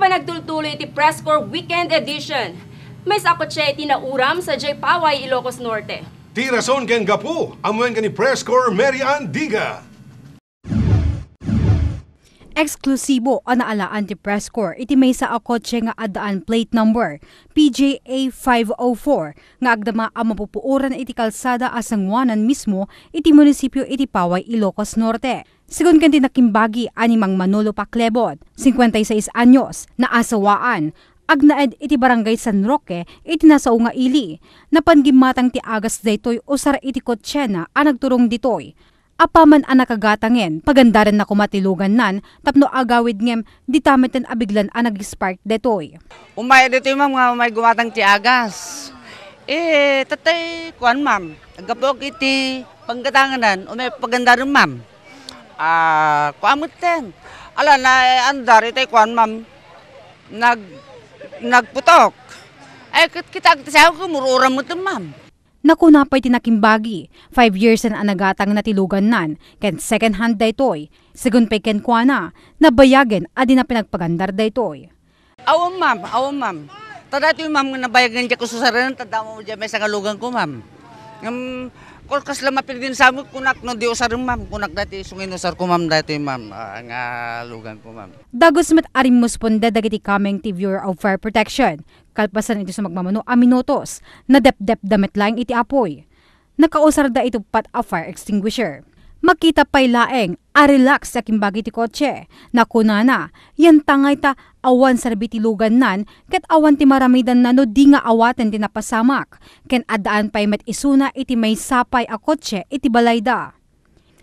panagtultuloy iti Press Corps Weekend Edition. May sakotse iti nauram sa J. Paway, Ilocos Norte. Ti rason ken gapu, amuan ka ni Press Corps Mary Ann Diga. Eksklusibo ang naalaan ti Press Corps iti may sa akotse nga adaan plate number PJA 504 nga agdama ang mapupuoran iti kalsada asangwanan mismo iti munisipyo iti Paway, Ilocos Norte. Sigun kanti nakimbagi animang Manolo Paclebot, 56 anyos, na asawaan, agnaed iti barangay San Roque iti nasao nga ili, napanggimatang ti agas daytoy usar iti kotse na nagturong ditoy. Apaman ang nakagatangen, pagandaran na kumatilugan nan, tapno agawid ngem, ditamitan abiglan ang nag-spark detoy. Umay dito ma'am nga umay gumatang ti agas. Tatay, kuan ma'am, agapok iti panggatanganan, umay pagandaran ma'am. Kuamot ten. Ala na andar iti kuan ma'am, nagputok. Kita sa kumururam mo ito ma'am. Nakunapay tinakimbagi, 5 years na anagatang natilugan nan, ken second hand daytoy, sigun pay ken kuana, nabayagen adi na pinagpagandar daytoy. Awam ma'am. Tada ito yung ma'am nabayagan dyan ko susaran, tada mo dyan may sangalugan ko ma'am. Kolkas lang mapil din sa mo, kunak no di usarin ma'am, kunak dati sungin usar ko ma'am dati ma'am, nga lugan ko ma'am. Dagos met arim musponda dagiti kameng ti Bureau of Fire Protection, kalpasan ito sa magmamano aminotos, na dep-dep damit laing iti apoy. Nakausar da ito pat a fire extinguisher. Makita pa'y laeng, relax sa kimbagi ti kotse, na kunana, yan tangay ta awan sa nabitilugan nan, ket awan ti maramidan na no di nga awaten ti napasamak, ken adaan pa'y met isuna iti may sapay a kotse iti balayda.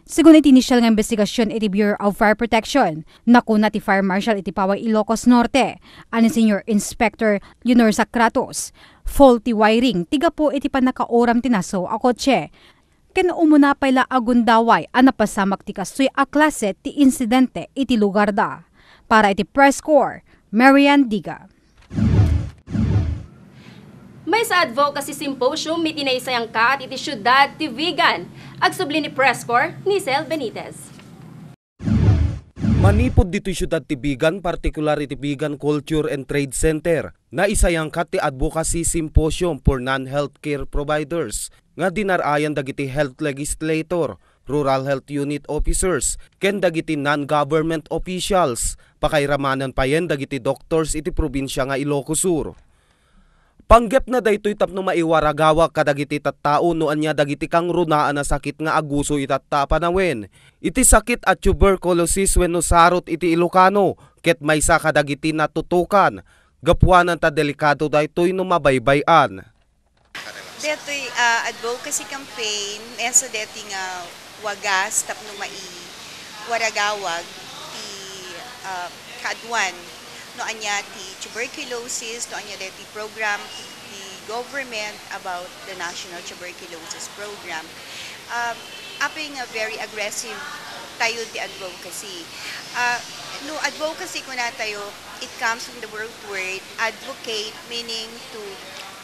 Sigun iti initial nga investigasyon iti Bureau of Fire Protection, nakuna ti Fire Marshal iti Paway, Ilocos Norte, ani Senior Inspector Leonor Sacratos, faulty wiring, tiga po iti panakaoram tinaso a kotse, ken umuna payla agundaway ang napasamak ti kastoy a klase ti insidente iti lugar da. Para iti Press Corps, Mary Ann Diga. May sa advocacy symposium mitinaysayang ka at iti syudad ti Vigan. Agsubli ni Press Corps, Nisel Benitez. Manipod dito syudad ti Vigan, partikular iti Vigan Culture and Trade Center, na isayang kat ti advocacy symposium for non-healthcare providers, nga dinarayan dagiti health legislator, rural health unit officers, ken dagiti non-government officials, pakairamanan pa yen dagiti doctors iti probinsya nga Ilocos Sur. Panggep na daytoy tapno maiwaragawa kadagiti tattao no anya dagiti kang runaan na sakit nga aguso itatta panawen. Iti sakit at tuberculosis wenno sarot iti Ilocano, ket maysa kadagiti natutukan. Gapuanan ta delikado daytoy no mabaybayan. Detoy advocacy campaign esa deti nga wagas tapno waragawag ti kaadwan no anya ti tuberculosis, no anya deti program ti government about the National Tuberculosis Program. Aping very aggressive tayo ti advocacy. No advocacy ko na tayo, it comes from the root word advocate, meaning to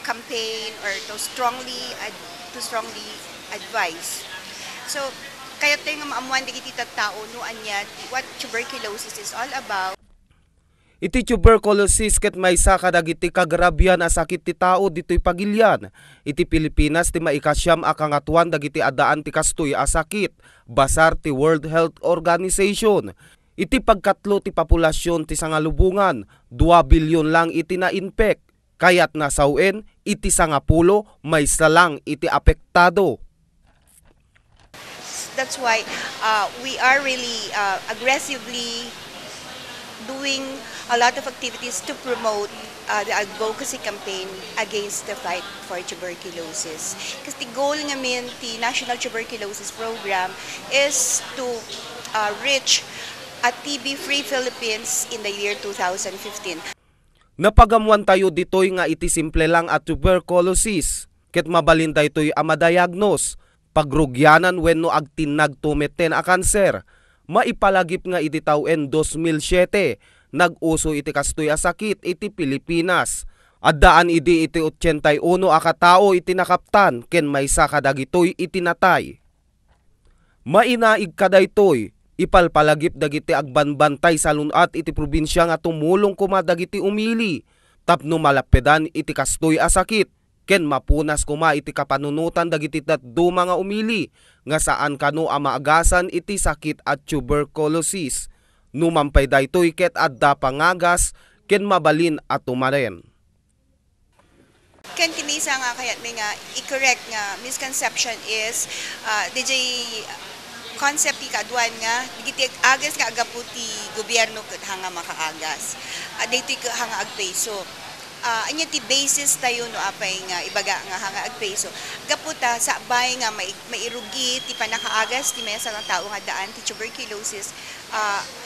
campaign or to strongly advise. So kaya tayo nga maamuan dagiti tattao no anya what tuberculosis is all about. Iti tuberculosis ket maysa kadagiti kagrabian a sakit ti tao ditoy pagilyan. Iti Pilipinas ti maikasyam a kangatuan dagiti adaan ti kastoy a sakit, basar ti World Health Organization. Iti pagkatlo ti populasyon ti sangalubungan, 2 bilyon lang iti na-infect. Kayat nasawen iti 10 maysa lang iti apektado. That's why we are really aggressively doing a lot of activities to promote the advocacy campaign against the fight for tuberculosis. Kasi the goal namin the National Tuberculosis Program is to reach a TB-free Philippines in the year 2015. Napagamuan tayo ditoy nga iti simple lang at tuberculosis, ket mabalin daytoy a madiagnos, pagrugyanan wenno agtinag tumeten a kanser. Maipalagip nga iti tawen 2007, nag-uso iti kastoy a sakit iti Pilipinas. Addaan idi iti 81 a katao iti nakaptan, ken maysa kadagitoy iti natay. Mainaig kadaytoy, ipalpalagip dagiti agbanbantay sa lunat iti probinsya nga tumulong kuma dagiti umili. Tapno malapedan iti kastoy a sakit. Ken mapunas kuma iti kapanunutan dagiti tatduma nga umili nga saan kano a maagasan iti sakit at tuberculosis. Numampay daytoy ket adda pangagas ken mabalin at tumaren. Ken kinisa nga kayat may nga i-correct nga misconception is DJ concept ikadwan nga digiti agas nga agaputi gobyerno ket hanga makaagas. Daytoy ka hanga agpeso. Anya ti basis tayo no apay nga ibaga nga hanga agpeso. Gaputa sa bay nga mairugi ti panakaagas ti mesa nga tao nga daan ti tuberculosis.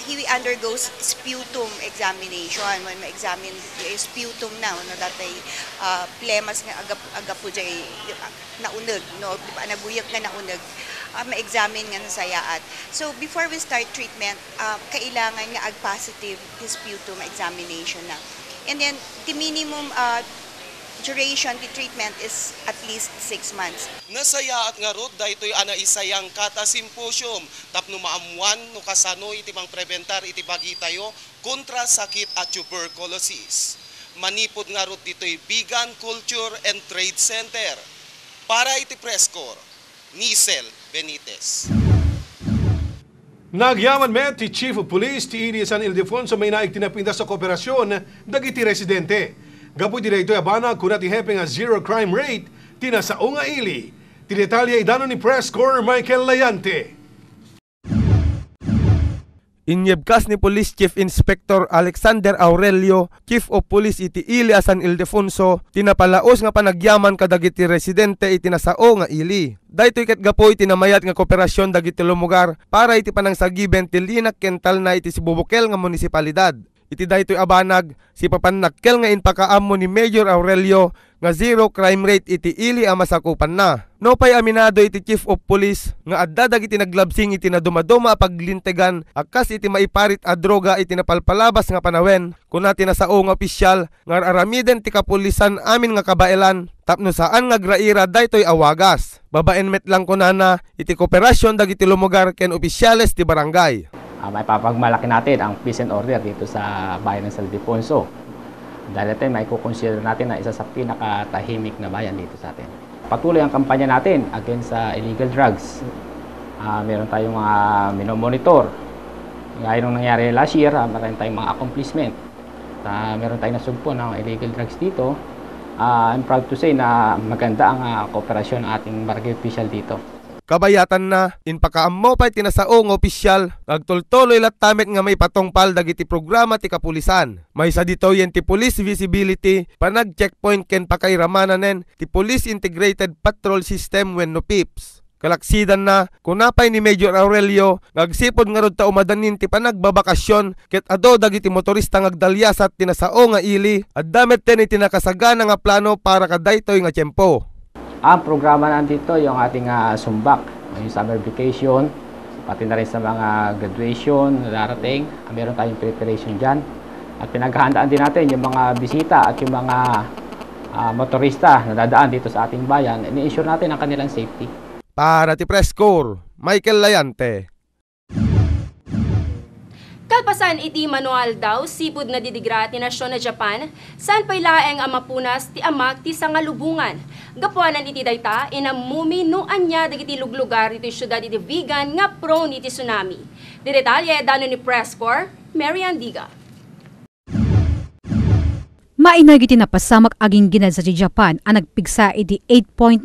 He undergoes sputum examination when ma-examine the sputum na no datay plemas nga agapu jay nauneg no nabuyak nga nauneg ma-examine nga nasayaat. So before we start treatment kailangan nga ag positive ti sputum examination na. And then, the minimum duration of treatment is at least 6 months. Nasaya at nga rod, dahito'y ana isayang kata symposium. Tapno maamuan, no kasano iti bang preventar iti bagi tayo kontra sakit at tuberculosis. Manipod nga rod dito'y Vegan Culture and Trade Center. Para iti press corps, Nisel Benitez. Nagyaman met ti Chief of Police ti Ili San Ildefonso may naik tinapinda sa kooperasyon dagiti residente. Gapu di daytoy abana kuna ti hepe nga zero crime rate tinasao nga Ili. Ti detalye idano ni Press Corps Michael Layante. Inyebkas ni Police Chief Inspector Alexander Aurelio, Chief of Police iti Ili San Ildefonso, tinapalaos nga panagyaman kadagiti residente iti nasao nga Ili. Daytoy ket gapoy tinamayat nga kooperasyon dagiti lumugar para iti panangsagiben ti linak kental na iti sibubukel nga munisipalidad. Iti daytoy abanag si papanakkel nga inpakaammo ni Major Aurelio nga zero crime rate iti Ili a masakupan na. No pay aminado iti Chief of Police nga adda dagiti naglabsing iti nadumaduma a paglintegan akas iti maiparit a droga iti napalpalabas nga panawen kuna tinasao nga opisyal nga aramiden ti kapulisan amin nga kabailan tapno saan nga graira daytoy awagas. Babaen met lang kunana iti kooperasyon dagiti lumugar ken opisyales ti barangay. May papagmalaki natin ang peace and order dito sa bayan ng San Ildefonso. Dahil ito may kukonsider natin na isa sa pinakatahimik na bayan dito sa atin. Patuloy ang kampanya natin against sa illegal drugs. Meron tayong mga minomonitor. Gaya nung nangyari last year, meron tayong mga accomplishment. Meron tayong nasugpo ng illegal drugs dito. I'm proud to say na maganda ang kooperasyon ng ating barangay official dito. Kabayatan na, inpakaammo pa'y tinasao nga opisyal, agtultuloy latamit nga may patongpal dagiti programa ti kapulisan. May sa dito yan ti police visibility, panag-checkpoint ken pakairamanen, ti police integrated patrol system when no pips. Kalaksidan na, kunapay ni Major Aurelio, ngagsipod nga rod ta umadanin ti panagbabakasyon, ket ado dagiti motorista ngagdalyasat tinasao nga Ili, at damit ten iti nakasagana nga plano para kadaytoy nga tiyempo. Ang programa nandito yung ating sumbak, yung summer vacation, pati na rin sa mga graduation na darating. Meron tayong preparation dyan. At pinaghahandaan din natin yung mga bisita at yung mga motorista na dadaan dito sa ating bayan. Ini-ensure natin ang kanilang safety. Para ti Press Corps, Michael Layante. Kalpasan iti manual daw sipud na didigra ti nasyon na Japan, saan pay laeng ang mapunas ti amak ti sangalubungan. Gapuanan iti dayta inamumi no anya dagiti luglugar iti syudad iti Vigan nga prone iti tsunami. Di detalye dano ni Press Corps, Mary Andiga. Mainoy giti napasamak aging ginad sa Japan ang nagpigsa iti 8.9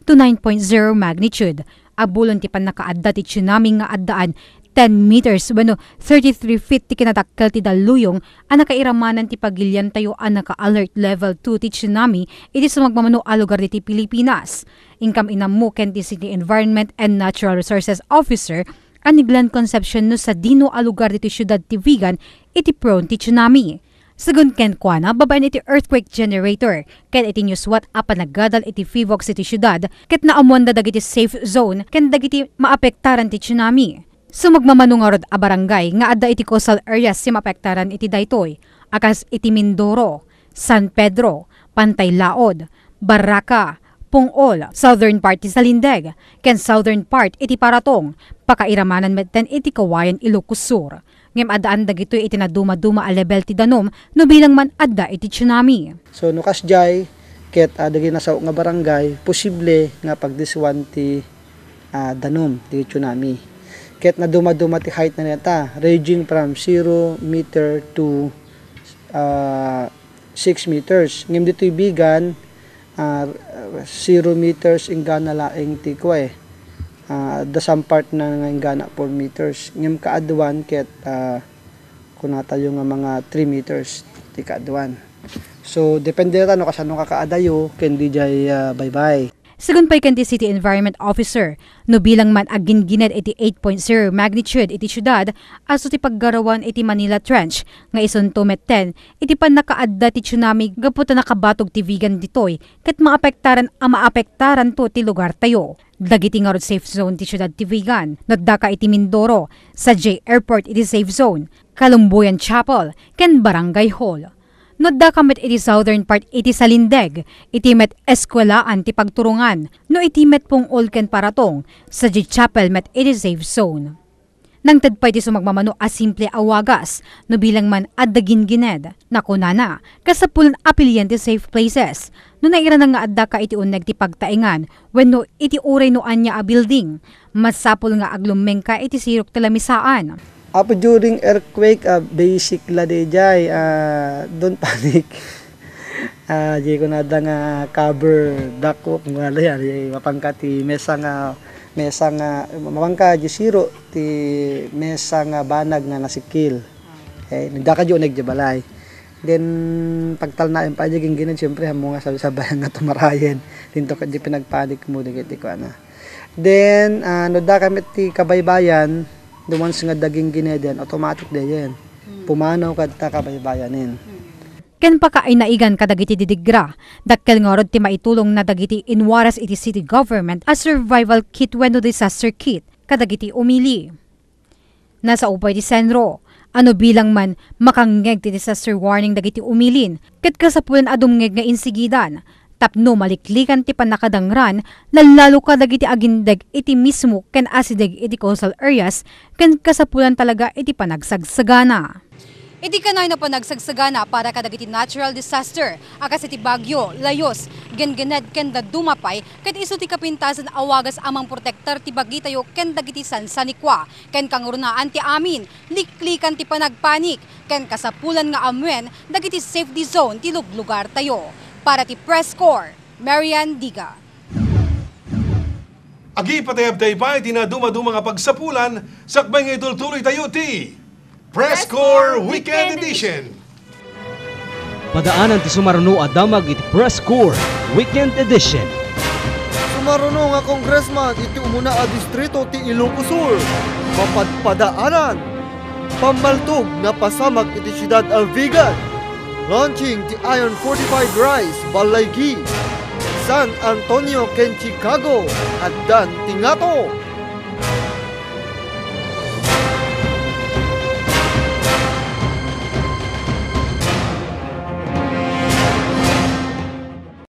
to 9.0 magnitude. Abulon ti panakaadda ti tsunami nga addaan 10 meters bueno 33 feet ti kinatakkel ti daluyong ang nakairamanan ti pagilyan tayo ang naka-alert level 2 ti tsunami iti sumagmamano a lugar ti Pilipinas. Ingkam inamu ken ti City Environment and Natural Resources Officer ang Glenn Concepcion no sa dino a lugar ti syudad ti Vigan iti prone ti tsunami. Sagun ken kuana babaen iti earthquake generator ken iti newswat a panagadal iti Fivox iti syudad ket naamuan da dagiti safe zone ken dagiti maapektaran ti tsunami. Sumagmamanungarod a barangay nga adda iti coastal areas si mapektaran iti daytoy, akas iti Mindoro, San Pedro, Pantay Laod, Barraca, Pungol, southern part ti Salindeg, ken southern part iti Paratong, pakairamanan metten iti Kawayan Ilocos Sur. Ngem adaan dagitoy iti naduma-duma a level ti danom no bilang man adda iti tsunami. So no kasjay ket dagi nasa nga barangay posible nga pagdiswan ti danom ti tsunami. Ket naduma-duma ti height na neta ranging from 0 meter to 6 meters. Ngem ditoy bigan 0 meters ingana laeng ti kuwe. The some part na ingana 4 meters. Ngem kaadwan ket kunatayo nga mga 3 meters ti kaadwan. So depende ra no kasano kakaadayo ken di jay bye-bye. Sigun pay kanti City Environment Officer, no bilang man agin-gined iti 8.0 magnitude iti syudad, aso ti paggarawan iti Manila Trench, nga ison 2 met 10, iti pan nakaadda ti tsunami gaputa nakabatog ti Vigan ditoy, ket maapektaran to ti lugar tayo. Dagiti nga rod safe zone ti syudad ti Vigan, nadaka iti Mindoro, sa J Airport iti safe zone, Kalumbuyan Chapel, ken Barangay Hall. Nodda kamet iti southern part iti Salindeg, iti met Eskwelaan ti pagturungan, no iti met Pungol ken Paratong, sa J Chapel met iti safe zone. Nang tadpay ti sumagmamano a simple awagas, no bilang man addagin gined, nakunana, kasapulan apilyan ti safe places, no naira na nga adda ka iti uneg ti pagtaingan, wenno iti uray no anya a building, masapul nga aglumeng ka iti sirok talamisaan. Apo during earthquake, basic la de jay, don't panic. Jay ko na da nga cover dako, kung wala yan, mapangkati, mesa nga, mapangka jisiro, ti mesa nga banag nga nasikil. Nagdaka jo nagjabalay. Then, pagtal na yung pajaging ginan, siyempre, hamo nga sabi-sabayan nga tumarayan. Dinto ka di pinagpanik mo, digit ko na. Then, nodda kami ti kabaybayan, once nga daging gineden, automatic de yan. Pumanaw ka ta kabaybayanin. Ken pa kaay naigan kadagiti didigra, dakkel nga rod ti maitulong na dagiti inwaras iti city government as survival kit wenno disaster kit kadagiti umili. Nasa upay ti Senro, ano bilang man makangeg ti disaster warning dagiti umilin, ket kasapulan adumngeg nga insigidan, tapno maliklikan ti panakadangran, lalo ka dagiti agindeg iti mismo ken asideg iti coastal areas, ken kasapulan talaga iti panagsagsagana. Iti kanay na panagsagsagana para kadagiti natural disaster, akas iti bagyo, layos, gengened ken dadumapay, ket isu ti kapintasan awagas amang protektar ti bagi tayo ken dagiti sansanikwa, ken kangurunaan ti amin, liklikan ti panagpanik, ken kasapulan nga amwen, dagiti safety zone ti lugar tayo. Para ti Press Corps, Marian Diga. Agi patayab-tay pa, tinaduma-duma nga pagsapulan, sakbay nga itultuloy tayo ti Press Corps Weekend Edition. Padaanan ti sumaruno a damag iti Press Corps Weekend Edition. Sumaruno nga congressman iti umuna a distrito ti Ilocos Sur. Mapadpadaanan. Pamaltog na pasamag iti siyudad Alvigan. Launching the Iron 45 Rise, Balaygi, San Antonio, ken Chicago, at Dan Tingato.